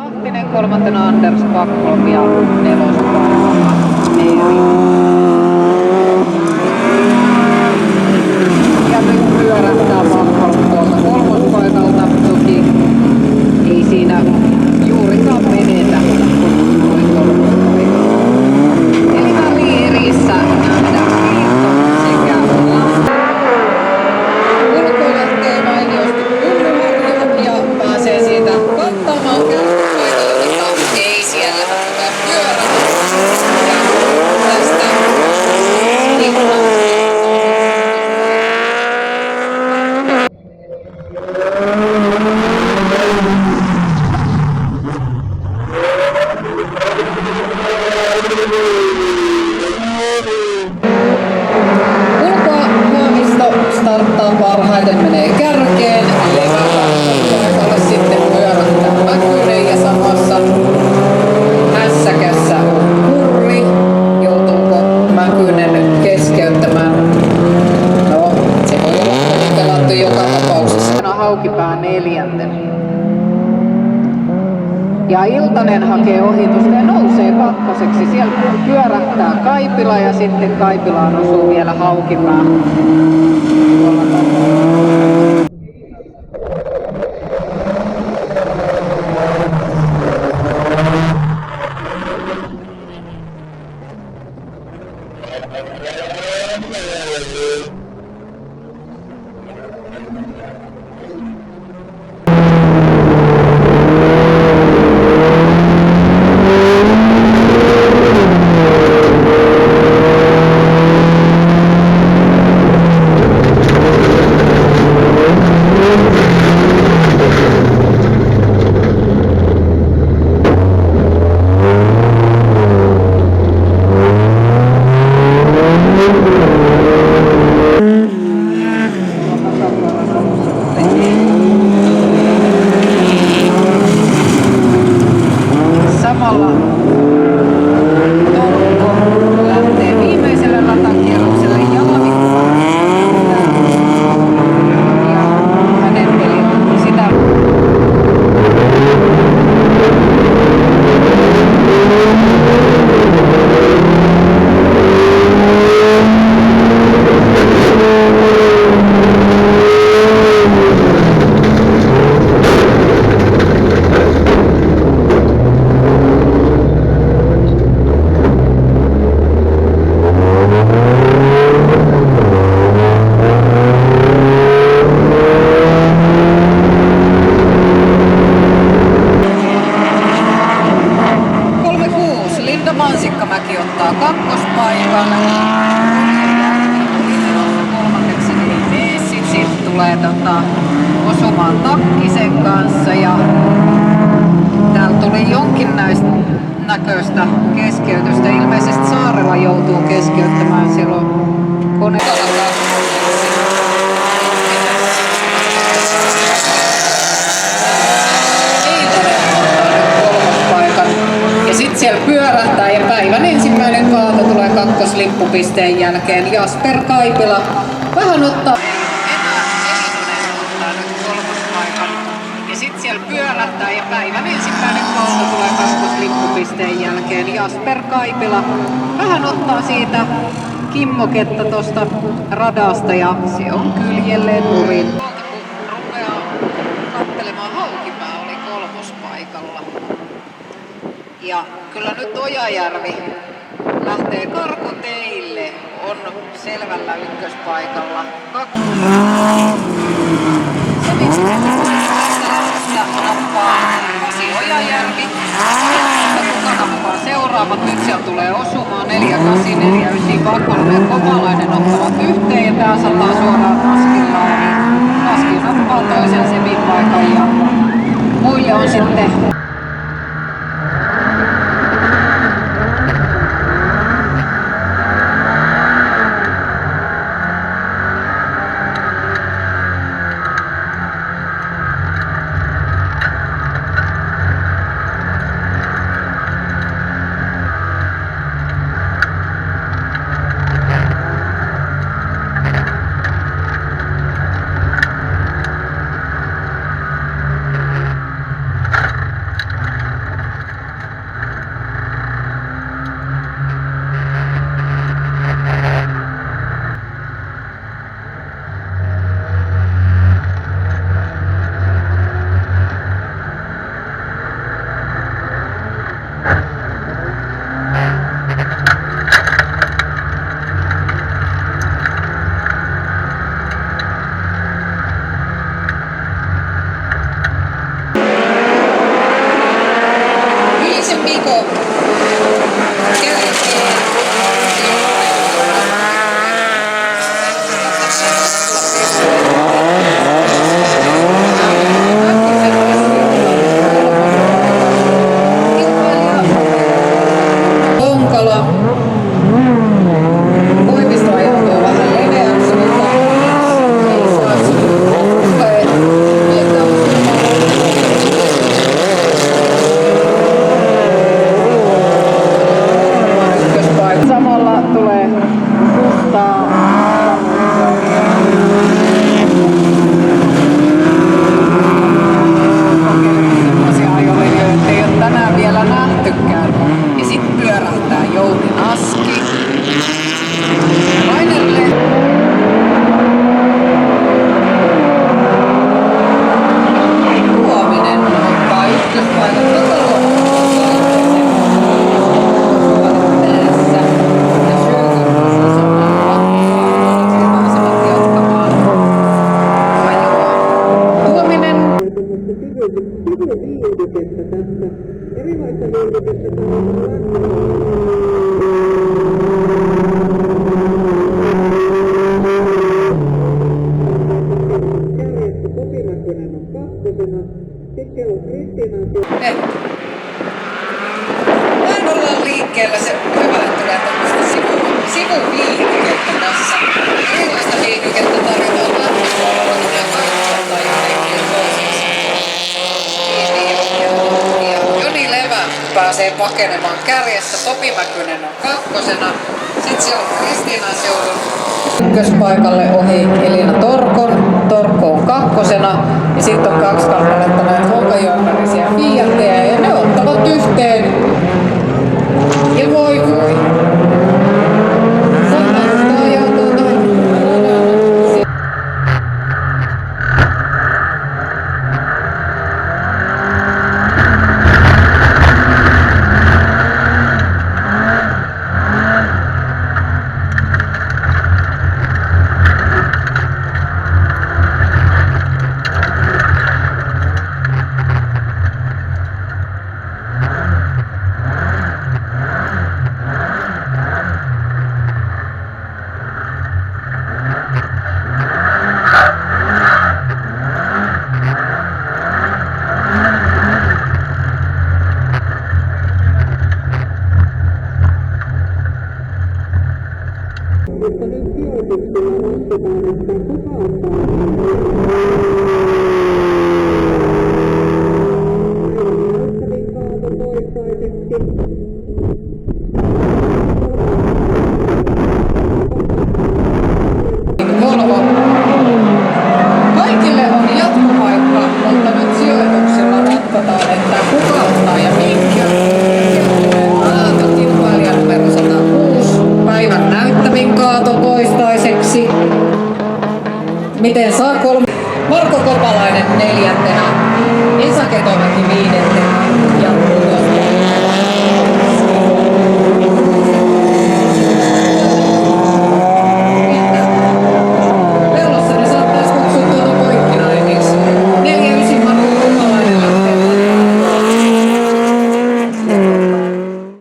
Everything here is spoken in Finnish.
Lahtinen kolmantena Anders Backholm ja nelospaikalla Eeri. Ja nyt pyörähtää Backholm tuolta kolmospaikalta. Toki ei siinä juurikaan menetä, kun tuli kolmospaikalla. Eli välierissä nähdään Kiilto sekä Ulko lähtee mainiosti Pyllyharjuun ja pääsee siitä kattaamaan kärkipaikalle, mutta ei siellä hyvä pyörä. Ja tästä starttaa parhaiten, menee kärkeen, paikalle sitten pyörähtää Mäkynen ja samassa hässäkässä on Kurri. Joutuuko Mäkynen nyt keskeyttämään? No, se voi olla pelattu joka tapauksessa. Haukipää neljäntenä. Ja Iltanen hakee ohitusta ja nousee kakkoseksi. Siellä pyörähtää Kaipila ja sitten Kaipilaan osuu vielä Haukipää. Mansikkamäki ottaa kakkospaikan. Kolmanneksi ei mene. Sitten tulee osumaan Takkisen kanssa. Ja täällä tuli jonkinnäistä näköistä keskeytystä. Ilmeisesti Saarela joutuu keskeyttämään silloin koneella. Sitten siellä pyörähtää ja päivän ensimmäinen kaato tulee kakkoslippupisteen jälkeen. Jasper Kaipila vähän ottaa. Elinonen ottaa nyt kolmospaikan. Ja sitten siellä pyörähtää ja päivän ensimmäinen kaato tulee kakkoslipupisteen jälkeen. Jasper Kaipila vähän ottaa siitä kimmoketta tosta radasta ja se on kyljelleen nurin. Rupeaa kattelemaan Haukipää oli kolmospaikalla. Ja kyllä nyt Ojajärvi lähtee karkuteille, on selvällä ykköspaikalla. Se miksi nappaa Pasi Ojajärvi. Kuka nappaa seuraavat? Nyt siellä tulee osumaan 48, 49, Backholm ja Komalainen ottavat yhteen ja tää sataa suoraan Naskillaan. Naski nappaa toisen semipaikan ja muille on sitten Niko kärkeen. Honkala. Koivisto ajautuu vähän leveäksi, mutta ei saa tulee mieltä ykköspaikka. Samalla tulee Kustaa. Semmoisia ajolinjoja, ettei ole tänään vielä nähtykään. Ja sit pyörähtää Jouni Naski. Rainerille. Huominen ottaa ykköspaikan päässä. Ja Sjögren samalla pääsevät jatkamaan ajoa. Huominen. Sivuviihdykettä tässä. Erilaista viihdykettä kärjessä Kopimäkönen on kakkosena. Sitten on Kristiina. Näin ollaan liikkeellä. Se hyvä, että tulee tämmöistä sivuviihdykettä tässä. Erilaista viihdykettä tarjotaan lähtöpuolella ja kaikilta jotenkin toisiksi. Ja Joni Levä pääsee pakenemaan kärjessä. Topi Mäkynen on kakkosena. Sitten siellä on Kristiina Seudun ykköspaikalle ohi Elina Torkon. Torkko on kakkosena. Ja sitten on 2 kappaletta näitä Honkajoen värisiä Fiatteja.